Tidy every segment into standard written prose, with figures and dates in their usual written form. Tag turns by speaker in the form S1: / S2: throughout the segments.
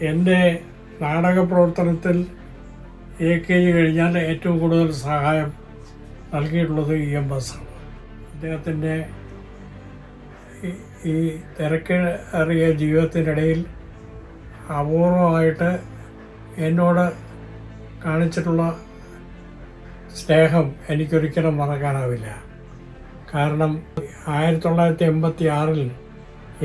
S1: എൻ്റെ നാടക പ്രവർത്തനത്തിൽ AKG കഴിഞ്ഞാൽ ഏറ്റവും കൂടുതൽ സഹായം നൽകിയിട്ടുള്ളത് EMS ആണ്. അദ്ദേഹത്തിൻ്റെ ഈ തിരക്കേറിയ ജീവിതത്തിനിടയിൽ അപൂർവമായിട്ട് എന്നോട് കാണിച്ചിട്ടുള്ള സ്നേഹം എനിക്കൊരിക്കലും മറക്കാനാവില്ല. കാരണം 1986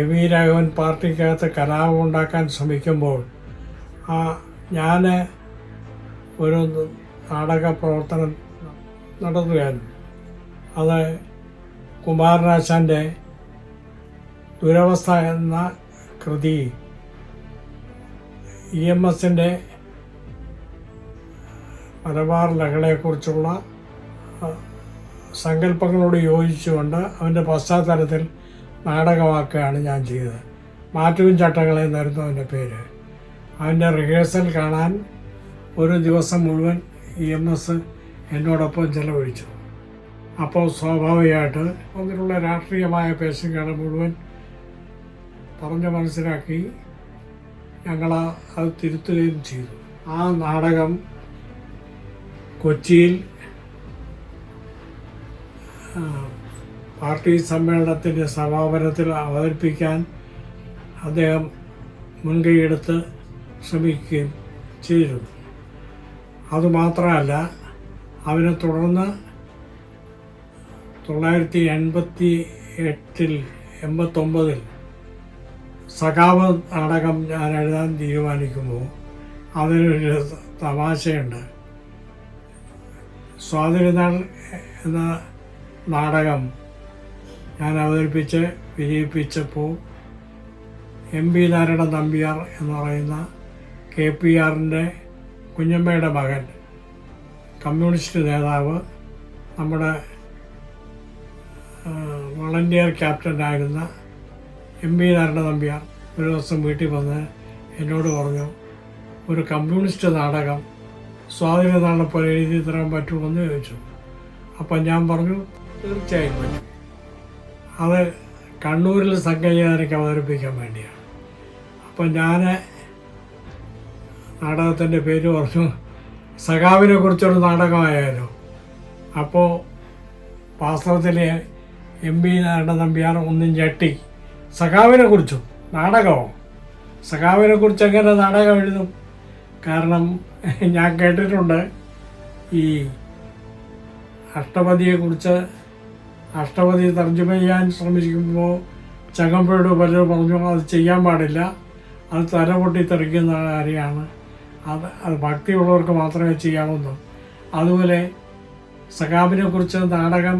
S1: MV രാഘവൻ പാർട്ടിക്കകത്ത് കലാപം ഉണ്ടാക്കാൻ ശ്രമിക്കുമ്പോൾ ഞാൻ ഒരു നാടക പ്രവർത്തനം നടത്തുകയായിരുന്നു. അത് കുമാരനാശാൻ്റെ ദുരവസ്ഥ എന്ന കൃതി EMSൻ്റെ മലബാർ ലഹളയെക്കുറിച്ചുള്ള സങ്കല്പങ്ങളോട് യോജിച്ചുകൊണ്ട് അവൻ്റെ പശ്ചാത്തലത്തിൽ നാടകമാക്കുകയാണ് ഞാൻ ചെയ്തത്. മാറ്റവും ചട്ടങ്ങളെ എന്നായിരുന്നു അവൻ്റെ പേര്. അവൻ്റെ റിഹേഴ്സൽ കാണാൻ ഒരു ദിവസം മുഴുവൻ EMS എന്നോടൊപ്പം ചെലവഴിച്ചു. അപ്പോൾ സ്വാഭാവികമായിട്ട് അതിലുള്ള രാഷ്ട്രീയമായ പേശുകൾ മുഴുവൻ പറഞ്ഞ് മനസ്സിലാക്കി ഞങ്ങൾ അത് തിരുത്തുകയും ചെയ്തു. ആ നാടകം കൊച്ചിയിൽ പാർട്ടി സമ്മേളനത്തിൻ്റെ സമാപനത്തിൽ അവതരിപ്പിക്കാൻ അദ്ദേഹം മുൻകൈയെടുത്ത് ശ്രമിക്കുകയും ചെയ്തിരുന്നു. അതുമാത്രമല്ല, അതിനെ തുടർന്ന് 1989 സഖാവ് നാടകം ഞാൻ എഴുതാൻ തീരുമാനിക്കുമ്പോൾ അതിനൊരു തമാശയുണ്ട്. സ്വാതിരുന്നാൾ എന്ന നാടകം ഞാൻ അവതരിപ്പിച്ച് വിജയിപ്പിച്ചപ്പോൾ MB നാരായണൻ നമ്പ്യാർ എന്ന് പറയുന്ന KPRൻ്റെ കുഞ്ഞമ്മയുടെ മകൻ, കമ്മ്യൂണിസ്റ്റ് നേതാവ്, നമ്മുടെ വളണ്ടിയർ ക്യാപ്റ്റനായിരുന്ന MB നാരായണൻ നമ്പ്യാർ ഒരു ദിവസം വീട്ടിൽ വന്ന് എന്നോട് പറഞ്ഞു, ഒരു കമ്മ്യൂണിസ്റ്റ് നാടകം സ്വാതിരുന്നാളിനെ പോലെ എഴുതി തരാൻ പറ്റുമെന്ന് ചോദിച്ചു. അപ്പം ഞാൻ പറഞ്ഞു, തീർച്ചയായും പറ്റും. അത് കണ്ണൂരിൽ സംഘചേതനയ്ക്ക് അവതരിപ്പിക്കാൻ വേണ്ടിയാണ്. അപ്പം ഞാൻ നാടകത്തിൻ്റെ പേര് പറഞ്ഞു, സഖാവിനെ കുറിച്ചൊരു നാടകമായാലോ. അപ്പോൾ വാസ്തവത്തിൽ MB നാരായണൻ നമ്പ്യാർ ഒന്നും ഞെട്ടി. സഖാവിനെ കുറിച്ചും നാടകമോ? സഖാവിനെ കുറിച്ച് എങ്ങനെ നാടകം എഴുതും? കാരണം ഞാൻ കേട്ടിട്ടുണ്ട് ഈ അഷ്ടപതിയെക്കുറിച്ച്, അഷ്ടപതി തർജ്ജമ ചെയ്യാൻ ശ്രമിക്കുമ്പോൾ ചങ്ങമ്പുഴയുടെ പലരും പറഞ്ഞു അത് ചെയ്യാൻ പാടില്ല, അത് തല പൊട്ടിത്തെറിക്കുന്ന കാര്യമാണ്, അത് ഭക്തിയുള്ളവർക്ക് മാത്രമേ ചെയ്യാവുന്നു. അതുപോലെ സഖാബിനെ കുറിച്ച് നാടകം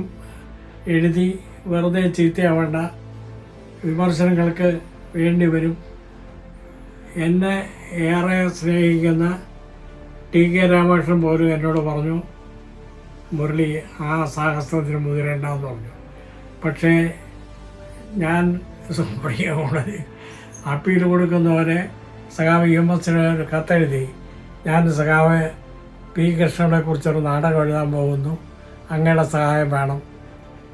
S1: എഴുതി വെറുതെ ചീത്തയാവേണ്ട, വിമർശനങ്ങൾക്ക് വേണ്ടി വരും. എന്നെ ഏറെ സ്നേഹിക്കുന്ന TK രാമകൃഷ്ണൻ പോലും എന്നോട് പറഞ്ഞു, മുരളി ആ സാഹസത്തിന് മുതിരേണ്ടെന്ന് പറഞ്ഞു. പക്ഷേ ഞാൻ സുപ്രിയോട് അപ്പീൽ കൊടുക്കുന്നവരെ സഖാവ് EMSന് ഒരു കത്തെഴുതി, ഞാൻ സഖാവ് P. കൃഷ്ണനെ കുറിച്ചൊരു നാടകം എഴുതാൻ പോകുന്നു, അങ്ങയുടെ സഹായം വേണം,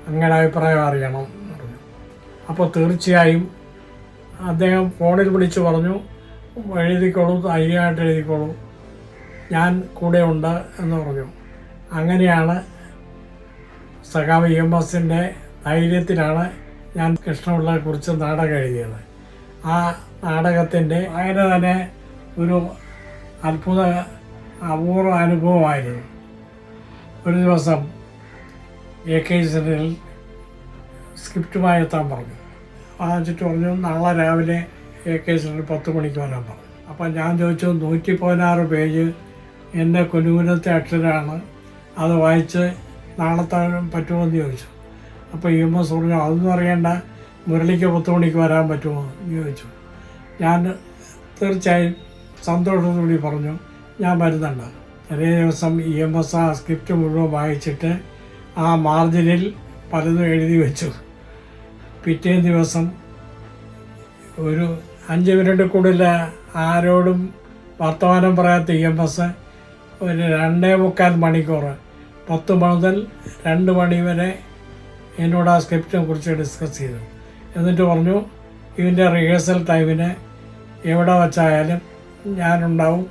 S1: അങ്ങയുടെ അഭിപ്രായം അറിയണം എന്ന് പറഞ്ഞു. അപ്പോൾ തീർച്ചയായും അദ്ദേഹം ഫോണിൽ വിളിച്ച് പറഞ്ഞു, എഴുതിക്കോളൂ, ധൈര്യമായിട്ട് എഴുതിക്കോളൂ, ഞാൻ കൂടെ ഉണ്ട് എന്ന് പറഞ്ഞു. അങ്ങനെയാണ് സഖാവ് EMSൻ്റെ ധൈര്യത്തിലാണ് ഞാൻ കൃഷ്ണപിള്ളയെ കുറിച്ച് നാടകം എഴുതിയത്. ആ നാടകത്തിൻ്റെ വായന തന്നെ ഒരു അപൂർവ അനുഭവമായിരുന്നു. ഒരു ദിവസം AKG സെൻറ്ററിൽ സ്ക്രിപ്റ്റുമായി എത്താൻ പറഞ്ഞു. വാങ്ങിച്ചിട്ട് പറഞ്ഞു, നാളെ രാവിലെ AKG സെൻറ്ററിൽ 10 മണിക്ക് വരാൻ പറഞ്ഞു. അപ്പം ഞാൻ ചോദിച്ചു, 116 പേജ് എൻ്റെ കുനുകുനത്തെ അക്ഷരമാണ്, അത് വായിച്ച് നാളെ പറ്റുമോയെന്ന് ചോദിച്ചു. അപ്പോൾ EMS പറഞ്ഞു, അതൊന്നും അറിയണ്ട, മുരളിക്ക് 10 മണിക്ക് വരാൻ പറ്റുമോ എന്ന് ചോദിച്ചു. ഞാൻ തീർച്ചയായും സന്തോഷത്തോടുകൂടി പറഞ്ഞു, ഞാൻ വരുന്നുണ്ട്. ചെറിയ ദിവസം EMS ആ സ്ക്രിപ്റ്റ് മുഴുവൻ വായിച്ചിട്ട് ആ മാർജിനിൽ പലതും എഴുതി വെച്ചു. പിറ്റേ ദിവസം ഒരു 5 മിനിറ്റ് കൂടുതൽ ആരോടും വർത്തമാനം പറയാത്ത EMS ഒരു 2.25 മണിക്കൂർ 10 മുതൽ 2 മണി വരെ എന്നോട് ആ സ്ക്രിപ്റ്റിനെ കുറിച്ച് ഡിസ്കസ് ചെയ്തു. എന്നിട്ട് പറഞ്ഞു, ഇതിൻ്റെ റിഹേഴ്സൽ ടൈമിന് എവിടെ വച്ചായാലും ഞാനുണ്ടാവും,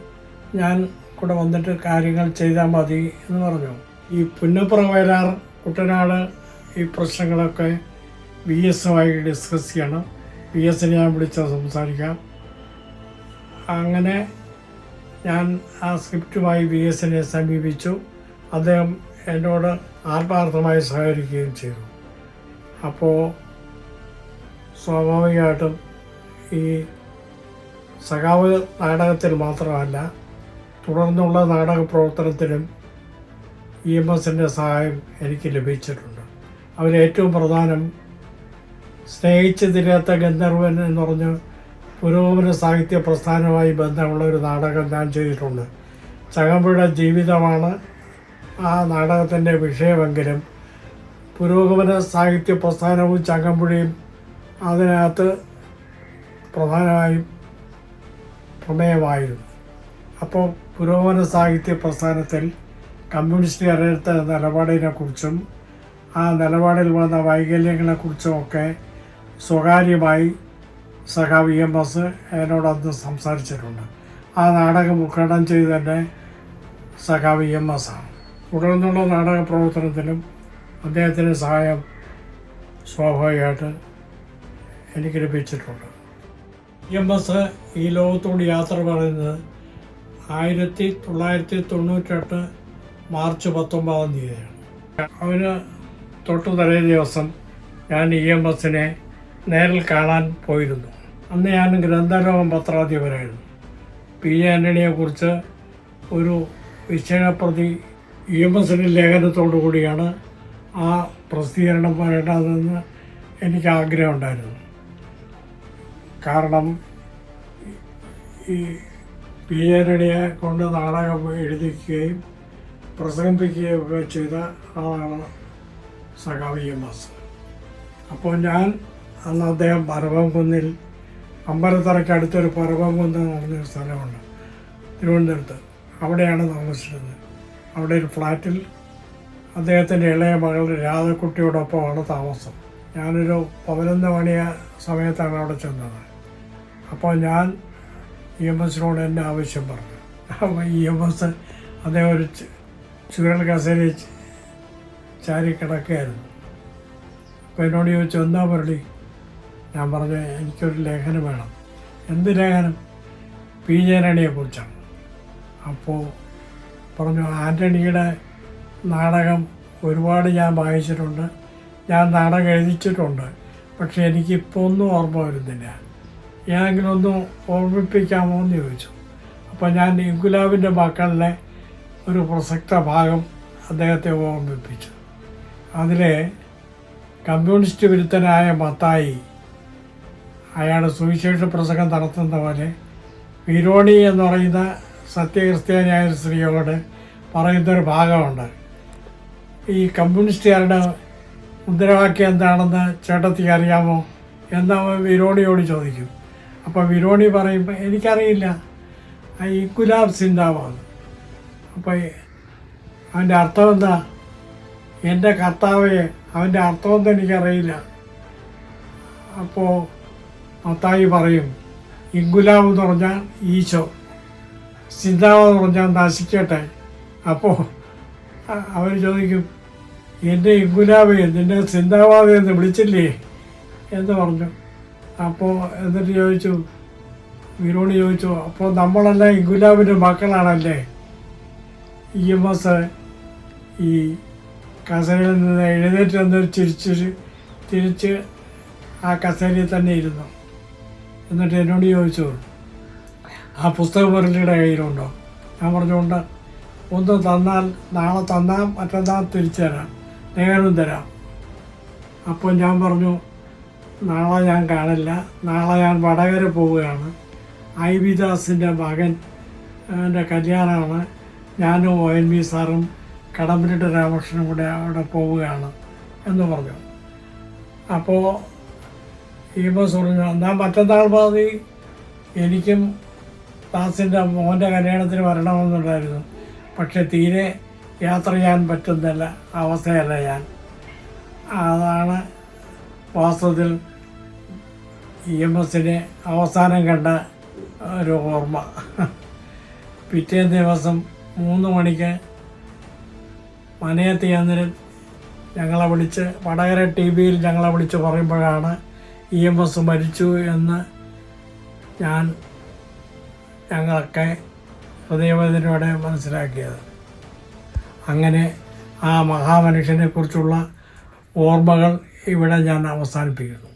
S1: ഞാൻ കൂടെ വന്നിട്ട് കാര്യങ്ങൾ ചെയ്താൽ മതി എന്ന് പറഞ്ഞു. ഈ പുന്നപ്ര വയലാർ കുട്ടനാട് ഈ പ്രശ്നങ്ങളൊക്കെ VS-മായി ഡിസ്കസ് ചെയ്യണം. VS-നെ ഞാൻ വിളിച്ചാൽ സംസാരിക്കാം. അങ്ങനെ ഞാൻ ആ സ്ക്രിപ്റ്റുമായി VS-നെ സമീപിച്ചു. അദ്ദേഹം എന്നോട് ആത്മാർത്ഥമായി സഹകരിക്കുകയും ചെയ്തു. അപ്പോൾ സ്വാഭാവികമായിട്ടും ഈ സഖാവ് നാടകത്തിൽ മാത്രമല്ല, തുടർന്നുള്ള നാടക പ്രവർത്തനത്തിലും EMSൻ്റെ സഹായം എനിക്ക് ലഭിച്ചിട്ടുണ്ട്. അതിലേറ്റവും പ്രധാനം സ്നേഹിച്ച് തിരിയാത്ത ഗന്ധർവൻ എന്ന് പറഞ്ഞ് പുരോഗമന സാഹിത്യ പ്രസ്ഥാനവുമായി ബന്ധമുള്ള ഒരു നാടകം ഞാൻ ചെയ്തിട്ടുണ്ട്. ചങ്ങമ്പുഴയുടെ ജീവിതമാണ് ആ നാടകത്തിൻ്റെ വിഷയമെങ്കിലും പുരോഗമന സാഹിത്യ പ്രസ്ഥാനവും ചങ്ങമ്പുഴയും അതിനകത്ത് പ്രധാനമായും പ്രമേയമായിരുന്നു. അപ്പോൾ പുരോഗമന സാഹിത്യ പ്രസ്ഥാനത്തിൽ കമ്മ്യൂണിസ്റ്റുകാരെടുത്ത നിലപാടിനെക്കുറിച്ചും ആ നിലപാടിൽ വന്ന വൈകല്യങ്ങളെക്കുറിച്ചും ഒക്കെ സ്വകാര്യമായി സഖാവ് EMS എന്നോട് അന്ന് സംസാരിച്ചിട്ടുണ്ട്. ആ നാടകം ഉദ്ഘാടനം ചെയ്ത് തന്നെ സഖാവ് EMS ആണ്. തുടർന്നുള്ള നാടക പ്രവർത്തനത്തിലും അദ്ദേഹത്തിൻ്റെ സഹായം സ്വാഭാവികമായിട്ട് എനിക്ക് ലഭിച്ചിട്ടുണ്ട്. EMS ഈ ലോകത്തോട് യാത്ര പറയുന്നത് 1998 മാർച്ച് 19 അവന് തൊട്ടു തലേ ദിവസം ഞാൻ EMSനെ നേരിൽ കാണാൻ പോയിരുന്നു. അന്ന് ഞാൻ ഗ്രന്ഥലോകം പത്രാധിപരായിരുന്നു. PJ ആൻ്റണിയെക്കുറിച്ച് ഒരു വിഷയപ്രതി EMSൻ്റെ ലേഖനത്തോടു കൂടിയാണ് ആ പ്രസിദ്ധീകരണം വേണ്ടതെന്ന് എനിക്ക് ആഗ്രഹമുണ്ടായിരുന്നു. കാരണം ഈ PJ ആൻ്റണിയെ കൊണ്ട് നാടകം എഴുതിക്കുകയും പ്രസംഗിപ്പിക്കുകയും ഒക്കെ ചെയ്ത ആളാണ് സഖാവ് EMS. അപ്പോൾ ഞാൻ അന്ന് അദ്ദേഹം പരവംകുന്നിൽ, അമ്പലത്തറയ്ക്ക് അടുത്തൊരു പരവംകുന്ന് എന്ന് പറഞ്ഞൊരു സ്ഥലമുണ്ട് തിരുവനന്തപുരത്ത്, അവിടെയാണ് താമസിച്ചിരുന്നത്. അവിടെ ഒരു ഫ്ലാറ്റിൽ അദ്ദേഹത്തിൻ്റെ ഇളയ മകൾ രാധക്കുട്ടിയോടൊപ്പമാണ് താമസം. ഞാനൊരു 11 മണി സമയത്താണ് അവിടെ ചെന്നത്. അപ്പോൾ ഞാൻ EMSനോട് എൻ്റെ ആവശ്യം പറഞ്ഞു. അപ്പോൾ EMS അദ്ദേഹം ഒരു ചുരുൾ കസേരയിൽ ചാരി കിടക്കുകയായിരുന്നു. അപ്പോൾ എന്നോട് ചോദിച്ചു, എന്താ മുരളി? ഞാൻ പറഞ്ഞു, എനിക്കൊരു ലേഖനം വേണം. എന്ത് ലേഖനം? PJ ആൻ്റണിയെക്കുറിച്ചാണ്. അപ്പോൾ പറഞ്ഞു, ആൻ്റണിയുടെ നാടകം ഒരുപാട് ഞാൻ വായിച്ചിട്ടുണ്ട്, ഞാൻ നാടകം എഴുതിച്ചിട്ടുണ്ട്, പക്ഷേ എനിക്കിപ്പോൾ ഒന്നും ഓർമ്മ വരുന്നില്ല, ഏതെങ്കിലും ഒന്ന് ഓർമ്മിപ്പിക്കാമോ എന്ന് ചോദിച്ചു. അപ്പോൾ ഞാൻ ഇൻകുലാബിൻ്റെ മക്കളിലെ ഒരു പ്രസക്ത ഭാഗം അദ്ദേഹത്തെ ഓർമ്മിപ്പിച്ചു. അതിലെ കമ്മ്യൂണിസ്റ്റ് വിരുദ്ധനായ മത്തായി അയാൾ സുവിശേഷ പ്രസംഗം നടത്തുന്ന പോലെ വിരോണി എന്ന് പറയുന്ന സത്യക്രിസ്ത്യാനിയായ ഒരു സ്ത്രീയോട് പറയുന്നൊരു ഭാഗമുണ്ട്. ഈ കമ്മ്യൂണിസ്റ്റുകാരുടെ മുദ്രാവാക്യം എന്താണെന്ന് ചേട്ടത്തിക്ക് അറിയാമോ എന്ന് വിരോണിയോട് ചോദിക്കും. അപ്പോൾ വിരോണി പറയുമ്പോൾ എനിക്കറിയില്ല, ഈ ഗുലാബ് സിന്ദാബാദ്. അപ്പോൾ അവൻ്റെ അർത്ഥം എന്താ? എൻ്റെ കർത്താവേ, അവൻ്റെ അർത്ഥമൊന്നും എനിക്കറിയില്ല. അപ്പോൾ മത്തായി പറയും, ഇൻകുലാബ് എന്ന് പറഞ്ഞാൽ ഈശോ, സിന്ദാബാദ് എന്ന് പറഞ്ഞാൽ നശിക്കട്ടെ. അപ്പോൾ അവർ ചോദിക്കും, എൻ്റെ ഇൻകുലാബ് നിന്നെ സിന്ദാബാദ് എന്ന് വിളിച്ചില്ലേ എന്ന് പറഞ്ഞു. അപ്പോൾ എന്നിട്ട് ചോദിച്ചു, വിരോണി ചോദിച്ചു, അപ്പോൾ നമ്മളെല്ലാം ഇൻകുലാബിൻ്റെ മക്കളാണല്ലേ? EMS ഈ കസേരയിൽ നിന്ന് എഴുന്നേറ്റ് എന്നൊരു തിരിച്ച് ആ കസേരയിൽ തന്നെ ഇരുന്നു. എന്നിട്ട് എന്നോട് ചോദിച്ചു, ആ പുസ്തകം മുരളിയുടെ കയ്യിലുണ്ടോ? ഞാൻ പറഞ്ഞുകൊണ്ട്, ഒന്ന് തന്നാൽ നാളെ തന്നാൽ മറ്റന്നാൾ തിരിച്ചു തരാം, ലേഖനം തരാം. അപ്പോൾ ഞാൻ പറഞ്ഞു, നാളെ ഞാൻ കാണില്ല, നാളെ ഞാൻ വടകര പോവുകയാണ്, IB ദാസിൻ്റെ മകൻ എൻ്റെ കല്യാണമാണ്, ഞാനും ONV സാറും കടമ്പനിട്ട് രാമകൃഷ്ണനും കൂടെ അവിടെ പോവുകയാണ് എന്ന് പറഞ്ഞു. അപ്പോൾ EMS പറഞ്ഞു, എന്നാൽ മറ്റന്നാൾ മതി, എനിക്കും ദാസിൻ്റെ മോൻ്റെ കല്യാണത്തിന് വരണമെന്നുണ്ടായിരുന്നു, പക്ഷെ തീരെ യാത്ര ചെയ്യാൻ പറ്റുന്നില്ല അവസ്ഥയല്ല ഞാൻ. അതാണ് വാസ്തവത്തിൽ EMSനെ അവസാനം കണ്ട ഒരു ഓർമ്മ. പിറ്റേ ദിവസം 3 മണിക്ക് മനയത്ത് ചന്ദ്രൻ ഞങ്ങളെ വിളിച്ച് വടകര TV-യിൽ ഞങ്ങളെ വിളിച്ച് പറയുമ്പോഴാണ് EMS മരിച്ചു എന്ന് ഞങ്ങളൊക്കെ ഹൃദയവേദനയോടെ മനസ്സിലാക്കിയത്. അങ്ങനെ ആ മഹാമനുഷ്യനെക്കുറിച്ചുള്ള ഓർമ്മകൾ ഇവിടെ ഞാൻ അവസാനിപ്പിക്കുന്നു.